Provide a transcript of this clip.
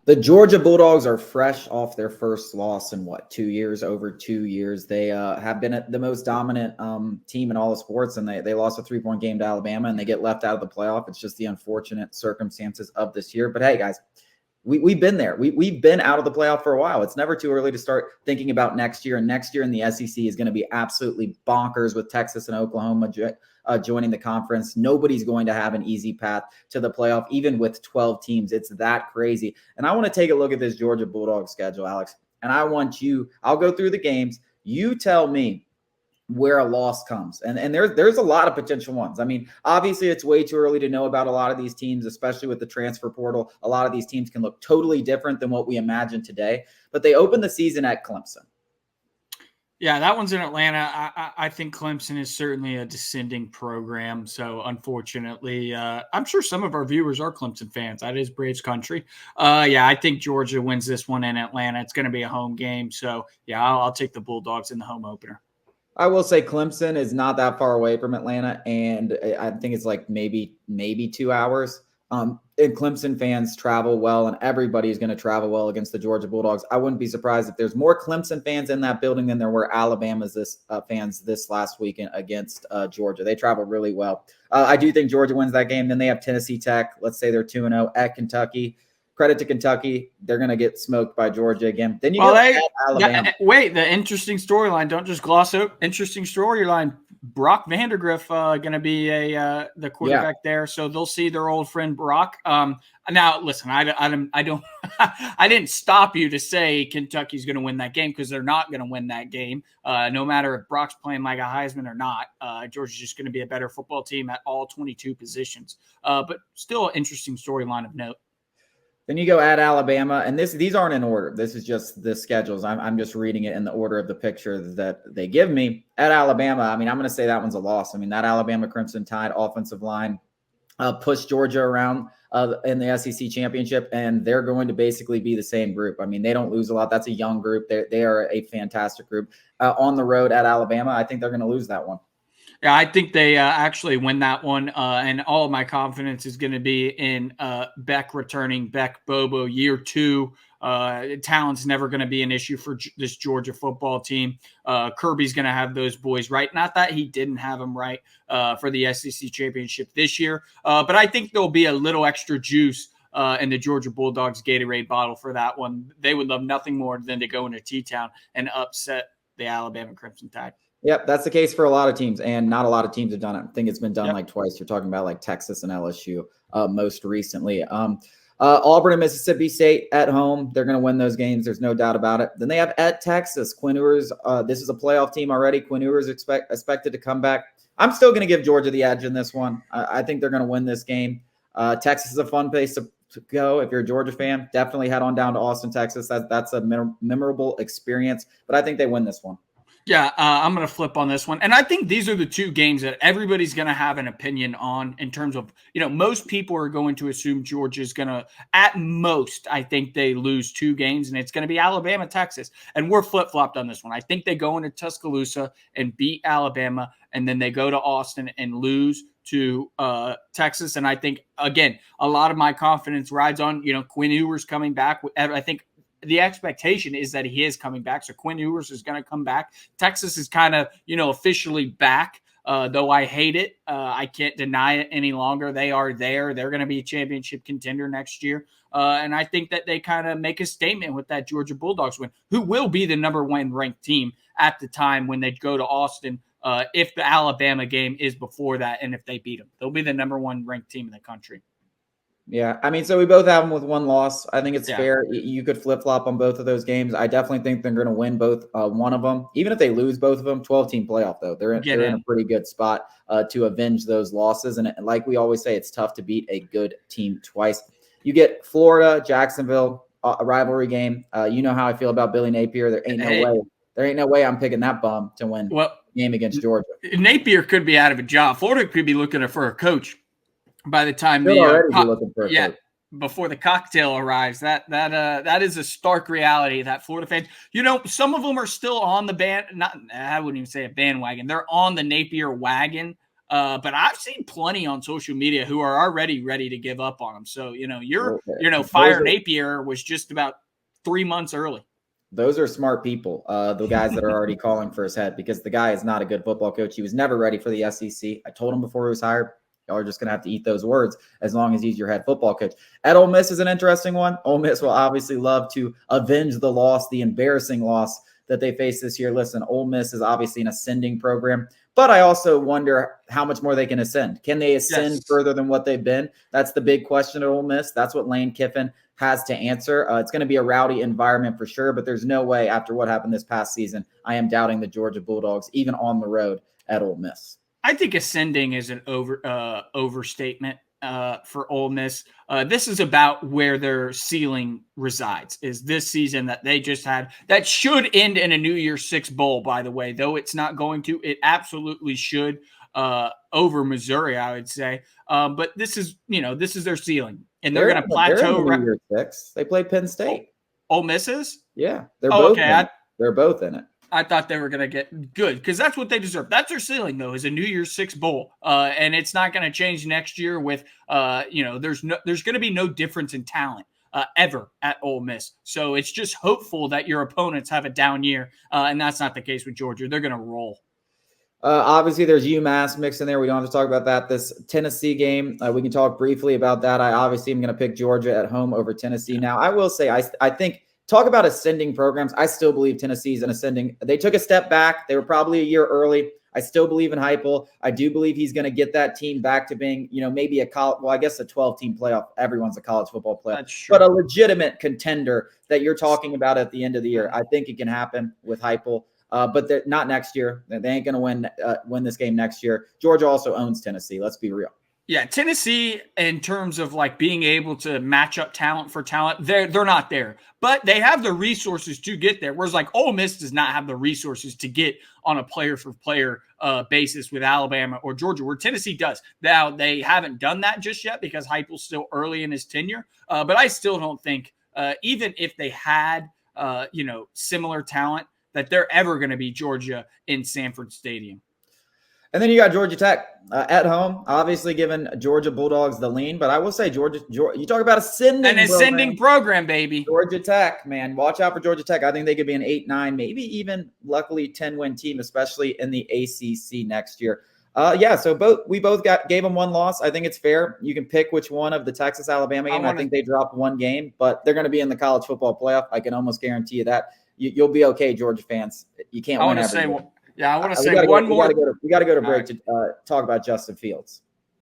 The Georgia Bulldogs are fresh off their first loss in what, 2 years, over 2 years. They have been the most dominant team in all of sports, and they lost a 3-point game to Alabama, and they get left out of the playoff. It's just the unfortunate circumstances of this year. But hey, guys, we've been there. We've been out of the playoff for a while. It's never too early to start thinking about next year. And next year in the SEC is going to be absolutely bonkers with Texas and Oklahoma joining the conference. Nobody's going to have an easy path to the playoff, even with 12 teams. It's that crazy. And I want to take a look at this Georgia Bulldogs schedule, Alex. And I'll go through the games. You tell me where a loss comes. And there's a lot of potential ones. I mean, obviously it's way too early to know about a lot of these teams, especially with the transfer portal. A lot of these teams can look totally different than what we imagine today, but they open the season at Clemson. Yeah, that one's in Atlanta. I think Clemson is certainly a descending program. So unfortunately, I'm sure some of our viewers are Clemson fans. That is Braves country. Yeah, I think Georgia wins this one in Atlanta. It's going to be a home game. So yeah, I'll take the Bulldogs in the home opener. I will say Clemson is not that far away from Atlanta, and I think it's like maybe 2 hours. And Clemson fans travel well, and everybody is going to travel well against the Georgia Bulldogs. I wouldn't be surprised if there's more Clemson fans in that building than there were Alabama's fans this last weekend against Georgia. They travel really well. I do think Georgia wins that game. Then they have Tennessee Tech. Let's say they're 2-0 at Kentucky. Credit to Kentucky. They're going to get smoked by Georgia again. Then you go at Alabama. Wait, the interesting storyline. Don't just gloss over. Interesting storyline. Brock Vandergriff going to be the quarterback there, so they'll see their old friend Brock. Now, listen, I don't, I didn't stop you to say Kentucky's going to win that game because they're not going to win that game. No matter if Brock's playing like a Heisman or not, Georgia's just going to be a better football team at all 22 positions. But still, an interesting storyline of note. Then you go at Alabama, and these aren't in order. This is just the schedules. I'm just reading it in the order of the picture that they give me. At Alabama, I mean, I'm going to say that one's a loss. I mean, that Alabama Crimson Tide offensive line pushed Georgia around in the SEC championship, and they're going to basically be the same group. I mean, they don't lose a lot. That's a young group. They are a fantastic group. On the road at Alabama, I think they're going to lose that one. Yeah, I think they actually win that one, and all of my confidence is going to be in Beck returning. Beck Bobo, year 2. Talent's never going to be an issue for this Georgia football team. Kirby's going to have those boys right. Not that he didn't have them right for the SEC championship this year, but I think there'll be a little extra juice in the Georgia Bulldogs Gatorade bottle for that one. They would love nothing more than to go into T-Town and upset the Alabama Crimson Tide. Yep, that's the case for a lot of teams, and not a lot of teams have done it. I think it's been done like twice. You're talking about like Texas and LSU most recently. Auburn and Mississippi State at home. They're going to win those games. There's no doubt about it. Then they have at Texas. Quinn Ewers, this is a playoff team already. Quinn Ewers expected to come back. I'm still going to give Georgia the edge in this one. I think they're going to win this game. Texas is a fun place to go. If you're a Georgia fan, definitely head on down to Austin, Texas. That's a memorable experience, but I think they win this one. Yeah, I'm going to flip on this one. And I think these are the two games that everybody's going to have an opinion on in terms of, most people are going to assume Georgia's going to, at most, I think they lose 2 games, and it's going to be Alabama, Texas. And we're flip-flopped on this one. I think they go into Tuscaloosa and beat Alabama, and then they go to Austin and lose to Texas. And I think, again, a lot of my confidence rides on, Quinn Ewers coming back. I think the expectation is that he is coming back. So Quinn Ewers is going to come back. Texas is kind of, officially back, though I hate it. I can't deny it any longer. They are there. They're going to be a championship contender next year. And I think that they kind of make a statement with that Georgia Bulldogs win, who will be the number 1 ranked team at the time when they go to Austin. If the Alabama game is before that, and if they beat them, they'll be the number 1 ranked team in the country. Yeah, I mean, so we both have them with 1 loss. I think it's fair. You could flip-flop on both of those games. I definitely think they're going to win both one of them. Even if they lose both of them, 12-team playoff, though. They're in a pretty good spot to avenge those losses. And like we always say, it's tough to beat a good team twice. You get Florida, Jacksonville, a rivalry game. You know how I feel about Billy Napier. There ain't no way I'm picking that bum to win game against Georgia. Napier could be out of a job. Florida could be looking for a coach by the time before the cocktail arrives. That is a stark reality that Florida fans, some of them are still on the I wouldn't even say a bandwagon. They're on the Napier wagon. But I've seen plenty on social media who are already ready to give up on him. So, fire Napier was just about 3 months early. Those are smart people, the guys that are already calling for his head, because the guy is not a good football coach. He was never ready for the SEC. I told him before he was hired, y'all are just going to have to eat those words as long as he's your head football coach. At Ole Miss is an interesting one. Ole Miss will obviously love to avenge the loss, the embarrassing loss that they faced this year. Listen, Ole Miss is obviously an ascending program, but I also wonder how much more they can ascend. Can they ascend further than what they've been? That's the big question at Ole Miss. That's what Lane Kiffin has to answer. It's going to be a rowdy environment for sure, but there's no way after what happened this past season, I am doubting the Georgia Bulldogs, even on the road at Ole Miss. I think ascending is an overstatement for Ole Miss. This is about where their ceiling resides, is this season that they just had. That should end in a New Year's Six bowl, by the way, though it's not going to. It absolutely should over Missouri, I would say. But this is their ceiling. And they're going to plateau. New Year's Six. They played Penn State. Ole Miss is? Yeah. They're both in it. They're both in it. I thot they were going to get good because that's what they deserve. That's their ceiling, though, is a New Year's Six bowl. And it's not going to change next year with, there's going to be no difference in talent ever at Ole Miss. So it's just hopeful that your opponents have a down year. And that's not the case with Georgia. They're going to roll. Obviously, there's UMass mixed in there. We don't have to talk about that. This Tennessee game, we can talk briefly about that. I obviously am going to pick Georgia at home over Tennessee. Now, I will say, I think, talk about ascending programs. I still believe Tennessee's an ascending. They took a step back. They were probably a year early. I still believe in Heupel. I do believe he's going to get that team back to being, maybe a 12-team playoff. Everyone's a college football playoff, but a legitimate contender that you're talking about at the end of the year. I think it can happen with Heupel. But not next year. They ain't going to win this game next year. Georgia also owns Tennessee. Let's be real. Yeah, Tennessee, in terms of like being able to match up talent for talent, they're not there. But they have the resources to get there. Whereas like Ole Miss does not have the resources to get on a player-for-player basis with Alabama or Georgia, where Tennessee does. Now, they haven't done that just yet because Heupel's still early in his tenure. But I still don't think, even if they had, similar talent, that they're ever going to be Georgia in Sanford Stadium. And then you got Georgia Tech at home, obviously giving Georgia Bulldogs the lean. But I will say, Georgia, you talk about ascending program, baby. Georgia Tech, man, watch out for Georgia Tech. I think they could be an 8-9, maybe even luckily 10-win team, especially in the ACC next year. So we both gave them one loss. I think it's fair. You can pick which one of the Texas-Alabama game. I think they dropped one game, but they're going to be in the college football playoff. I can almost guarantee you that. You'll be okay, Georgia fans. You can't win every game. I want to say one more. We got to go to break to talk about Justin Fields.